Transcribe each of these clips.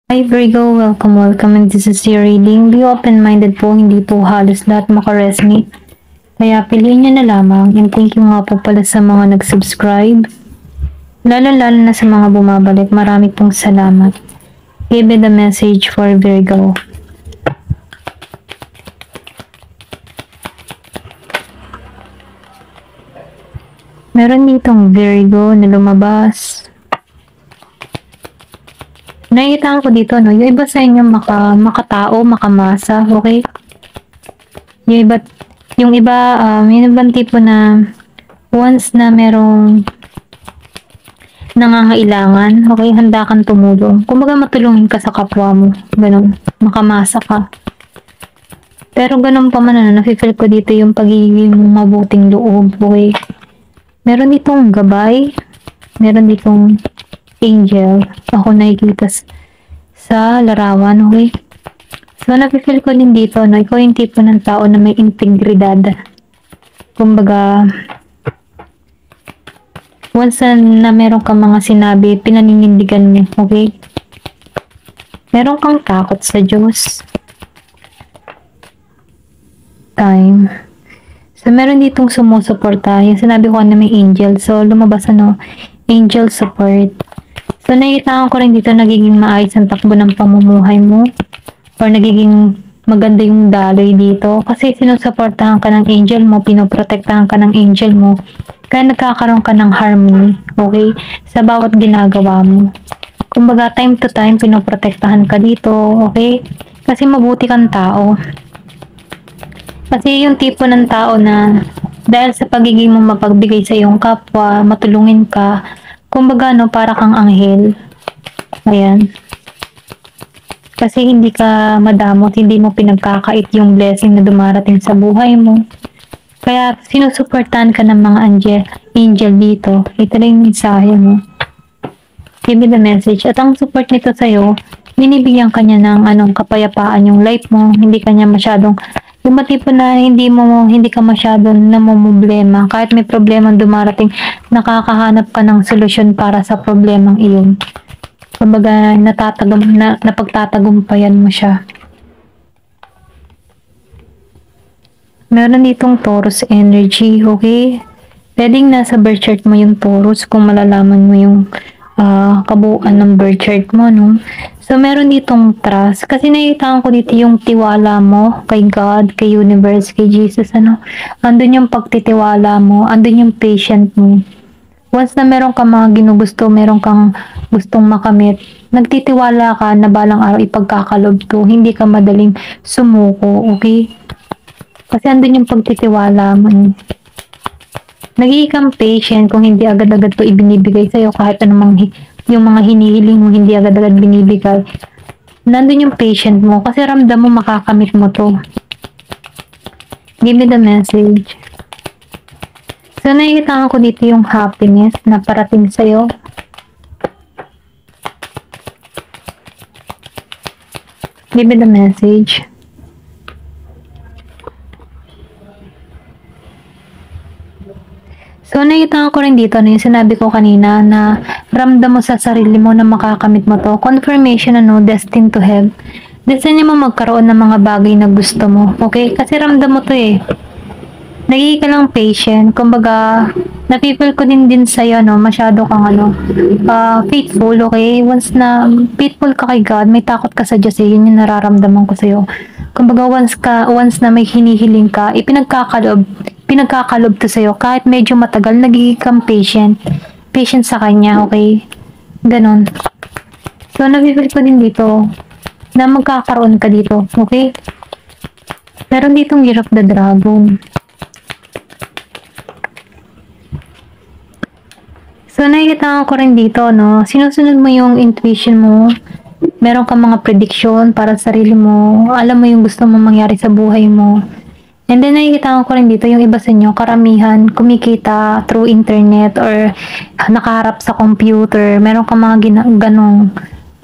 Hi Virgo, welcome and this is your reading. Be open-minded po, hindi po halos lahat makaresonate. Kaya piliin nyo na lamang and thank you nga po pala sa mga nag-subscribe. Lalo-lalo na sa mga bumabalik, marami pong salamat. Give me the message for Virgo. Meron ditong Virgo na lumabas. Nakikita ko dito, no? Yung iba sa inyo makatao, makamasa, okay? Yung iba, yung ibang tipo na once na merong nangangailangan, okay, handa kang tumulong. Kumbaga matulungin ka sa kapwa mo, ganun, makamasa ka. Pero ganun pa man, nafe-feel ko dito yung pagiging mabuting loob, okay? Meron ditong gabay, meron ditong angel, ako nakikita sa larawan, okay? So, nafe-feel ko din dito, no? Ikaw yung tipo ng tao na may integridad. Kumbaga, once na meron kang mga sinabi, pinaninindigan mo, okay? Meron kang takot sa Diyos. Time. So, meron ditong sumusuporta. Yung sinabi ko na may angel. So, lumabas angel support. So, nakikita ko rin dito nagiging maayos ang takbo ng pamumuhay mo or nagiging maganda yung daloy dito kasi sinusuportahan ka ng angel mo, pinoprotektahan ka ng angel mo, kaya nagkakaroon ka ng harmony, okay, sa bawat ginagawa mo. Kumbaga, time to time, pinoprotektahan ka dito, okay, kasi mabuti kang tao. Kasi yung tipo ng tao na dahil sa pagiging mo mapagbigay sa iyong kapwa, matulungin ka, kumbaga, para kang anghel. Ayan. Kasi hindi ka madamot, hindi mo pinagkakait yung blessing na dumarating sa buhay mo. Kaya sinusuportahan ka ng mga angel dito. Ito lang yung mensahe mo. Give me the message. At ang support nito sa'yo, binibigyan ka niya ng kapayapaan yung life mo. Hindi ka niya masyadong yung tipo na hindi ka masyadong namumblema. Kahit may problema dumarating, nakakahanap ka ng solusyon para sa problemang iyon. Kumbaga, napagtatagumpayan mo siya. Meron ditong Taurus energy, okay? Pwedeng nasa birth chart mo yung Taurus kung malalaman mo yung kabuuan ng birth chart mo, no? So, meron ditong trust. Kasi nakikita ko dito yung tiwala mo kay God, kay universe, kay Jesus, Andun yung pagtitiwala mo, andun yung patient mo. Once na meron kang mga ginugusto, meron kang gustong makamit, nagtitiwala ka na balang araw ipagkakalob to, hindi ka madaling sumuko, okay? Kasi andun yung pagtitiwala mo. Nagiging kang patient kung hindi agad-agad to ibinibigay sa'yo, kahit anumang yung mga hinihiling mo, hindi agad-agad binibigay. Nandun yung patient mo, kasi ramdam mo makakamit mo to. Give me the message. So, nakikita ko dito yung happiness na parating sa'yo. Give me the message. So, nakikita ko rin dito yung sinabi ko kanina na ramdam mo sa sarili mo na makakamit mo to. Confirmation, destined to have. Destined mo magkaroon ng mga bagay na gusto mo. Okay? Kasi ramdam mo to eh. Nagiging ka lang patient. Kumbaga, napipil ko din sa'yo, masyado kang faithful, okay? Once na faithful ka kay God, may takot ka sa Diyos eh. Yun yung nararamdaman ko sa'yo. Kumbaga, once na may hinihiling ka, pinagkakalob to sa'yo. Kahit medyo matagal, nagiging kang patient. Patient sa Kanya, okay? Ganon. So, napipil ko din dito na magkakaroon ka dito, okay? Meron ditong Year of the Dragon. So, nakikita ko rin dito, sinusunod mo yung intuition mo. Meron kang mga prediction para sa sarili mo. Alam mo yung gusto mo mangyari sa buhay mo. And then, nakikita ko rin dito yung iba sa inyo, karamihan, kumikita through internet or nakaharap sa computer. Meron kang mga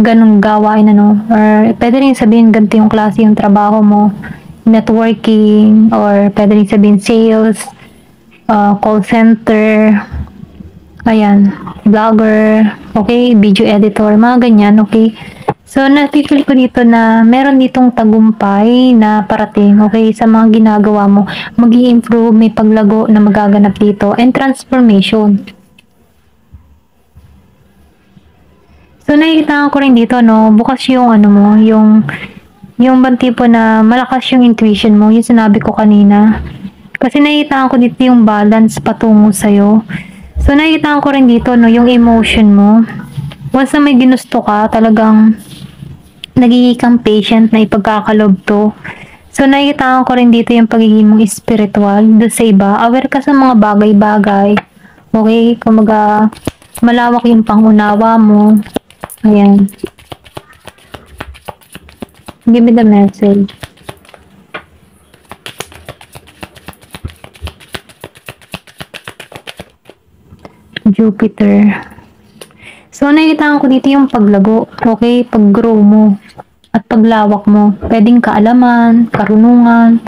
ganong gawain, Or pwede rin sabihin ganito yung klase yung trabaho mo. Networking, or pwede rin sabihin sales, call center, ayan, vlogger, okay, video editor, mga ganyan, okay. So, nafe-feel ko dito na meron ditong tagumpay na parating, okay, sa mga ginagawa mo. Mag-i-improve, may paglago na magaganap dito, and transformation. So, nakikita ko rin dito, no, bukas yung ano mo, yung bang tipo na malakas yung intuition mo, yung sinabi ko kanina. Kasi nakikita ko dito yung balance patungo sa'yo. So, nakikita ko rin dito, no, yung emotion mo. Once na may ginusto ka, talagang nagiging kang patient na ipagkakalob to. So, nakikita ko rin dito yung pagiging mong spiritual doon sa iba. Aware ka sa mga bagay-bagay. Okay? Kumaga, malawak yung pangunawa mo. Ayan. Give me the message. Jupiter. So, nakikita ko dito yung paglago, okay? Pag-grow mo at paglawak mo. Pwedeng kaalaman, karunungan,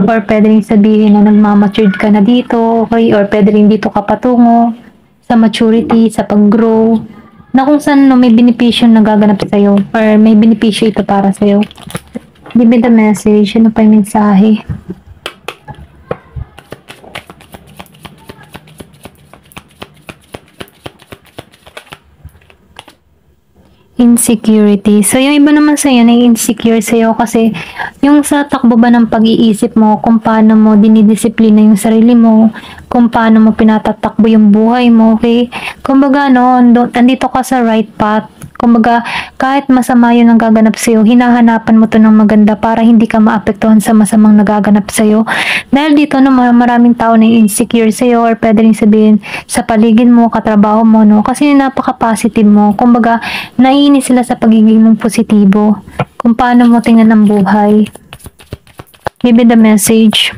or pwedeng sabihin na nagmamatured ka na dito, okay? Or pwede rin dito ka patungo sa maturity, sa pag-grow, na kung saan no, may benepisyo na gaganap sa'yo, or may benepisyo ito para sa'yo. Give me the message. Ano pa yung mensahe? Insecurity. So, yung iba naman sa'yo, na-insecure sa'yo kasi yung sa takbo ba ng pag-iisip mo, kung paano mo dinidisiplina yung sarili mo, kung paano mo pinatatakbo yung buhay mo, okay? Kumbaga, no, andito ka sa right path. Kumbaga, kahit masama yun ang gaganap sa'yo, hinahanapan mo to ng maganda para hindi ka maapektuhan sa masamang nagaganap sa'yo. Dahil dito, no, maraming tao na insecure sa'yo, or pwede rin sabihin sa paligid mo, katrabaho mo, no? Kasi napaka-positive mo. Kumbaga, naiinis sila sa pagiging mong positibo. Kung paano mo tingnan ang buhay. Give me the message.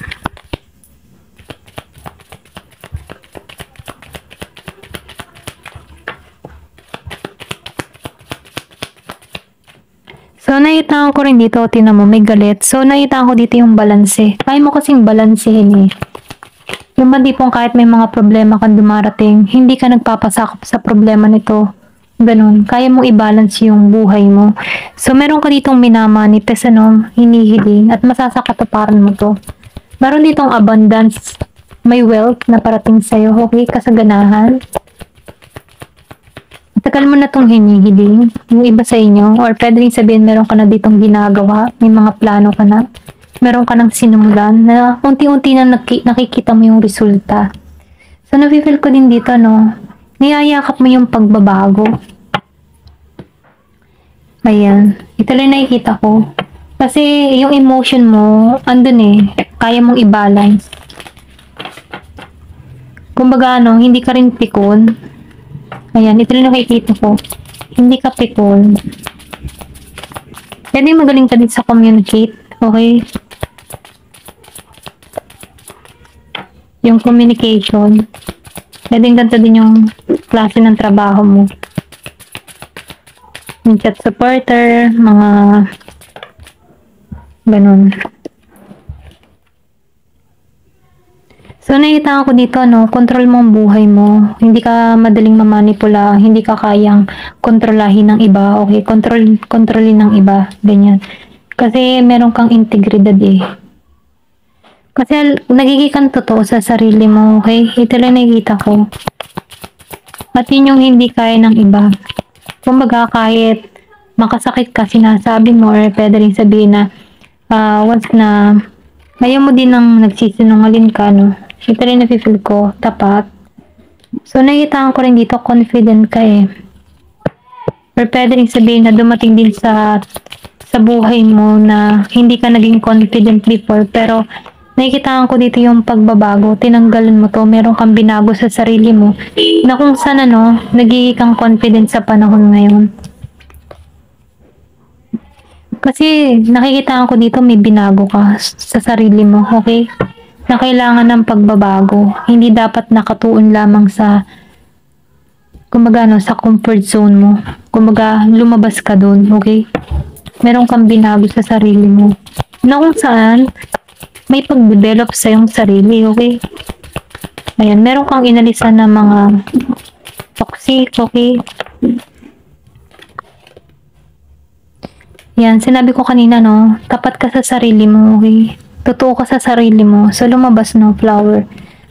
So, nakita ko rin dito, tinan mo, may galit. So, nakita ko dito yung balanse. Kaya mo kasing balansehin eh. Yung ba tipong kahit may mga problema kang dumarating, hindi ka nagpapasakop sa problema nito. Ganun. Kaya mong i-balance yung buhay mo. So, meron ka ditong minamanifest, ano, hinihiling, at masasakatuparan mo to. Meron ditong abundance, may wealth na parating sa'yo, okay, kasaganahan. Tagal mo na itong hinihiling, yung iba sa inyo, or pwede rin sabihin meron ka na ditong ginagawa, may mga plano ka na, meron ka nang sinumulan, na unti-unti na nakikita mo yung resulta. So, nafe-feel ko din dito, no, niyayakap mo yung pagbabago. Ayan, ito lang nakikita ko. Kasi yung emotion mo, andun eh, kaya mong i-balance. Kumbaga, no, hindi ka rin pikon. Ayan, ito lang nakikita ko. Hindi ka pikon. Pwede magaling ka din sa communicate. Okay? Yung communication. Pwede ganito din yung klase ng trabaho mo. Yung chat supporter, mga ganun. So, nakita ko dito, no, control mo ang buhay mo. Hindi ka madaling mamanipula, hindi ka kayang kontrolahin ng iba, okay? Kontrolin ng iba, ganyan. Kasi meron kang integridad eh. Kasi nagiging kang totoo sa sarili mo, okay? Ito lang nakikita ko. At yun yung hindi kaya ng iba. Kumbaga, kahit makasakit ka, sinasabi mo, or pwede rin sabihin na once na ayaw mo din ng nagsisinungaling ka, no? Ito rin nafe-feel ko, tapat. So, nakita ko rin dito, confident ka eh. Or pwede rin sabihin na dumating din sa buhay mo na hindi ka naging confident before, pero nakikita ko dito yung pagbabago, tinanggalan mo to, meron kang binago sa sarili mo, na kung saan ano, nagiging kang confident sa panahon ngayon. Kasi nakikita ko dito may binago ka sa sarili mo, okay? Na kailangan ng pagbabago. Hindi dapat nakatuon lamang sa kumbaga no, sa comfort zone mo. Kumbaga lumabas ka doon, okay? Meron kang binago sa sarili mo. Na kung saan may pag-develop sa iyong sarili, okay? Ayan, meron kang inalisan na mga toxic, okay? Yan, sinabi ko kanina, no, tapat ka sa sarili mo, okay? Totoo ka sa sarili mo. So, lumabas, no, flower.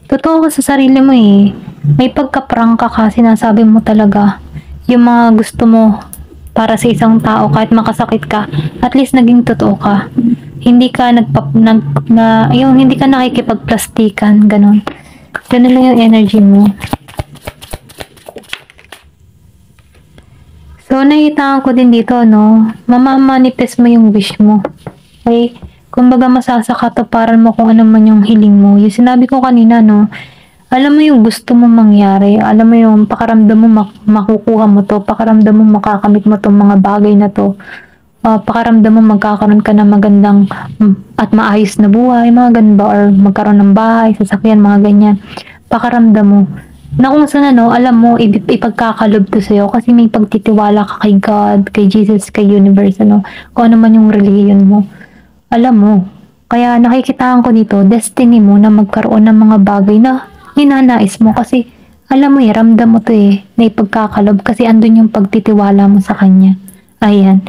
Totoo ka sa sarili mo, eh. May pagka-prank ka, sinasabi mo talaga yung mga gusto mo para sa isang tao, kahit makasakit ka, at least naging totoo ka. Hindi ka hindi ka nakikipagplastikan, ganun. Ganun lang yung energy mo. So, nakita ko din dito, no, mamamanifest mo yung wish mo. Okay? Kumbaga, masasakatuparan mo kung ano man yung hiling mo. Yung sinabi ko kanina, no, alam mo yung gusto mo mangyari. Alam mo yung pakaramdam mo makukuha mo to. Pakaramdam mo makakamit mo tong mga bagay na to. Pakaramdam mo magkakaroon ka ng magandang at maayos na buhay, mga ganun ba? Or magkaroon ng bahay, sasakyan, mga ganyan. Pakaramdam mo na kung saan alam mo, ipagkakalob to sa'yo kasi may pagtitiwala ka kay God, kay Jesus, kay universe, kung ano man yung religion mo. Alam mo, kaya nakikitaan ko dito, destiny mo na magkaroon ng mga bagay na ninanais mo kasi alam mo ramdam mo to na ipagkakalob kasi andun yung pagtitiwala mo sa Kanya. Ayan.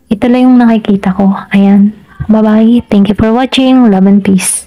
Ito lang yung nakikita ko. Ayan. Bye-bye. Thank you for watching. Love and peace.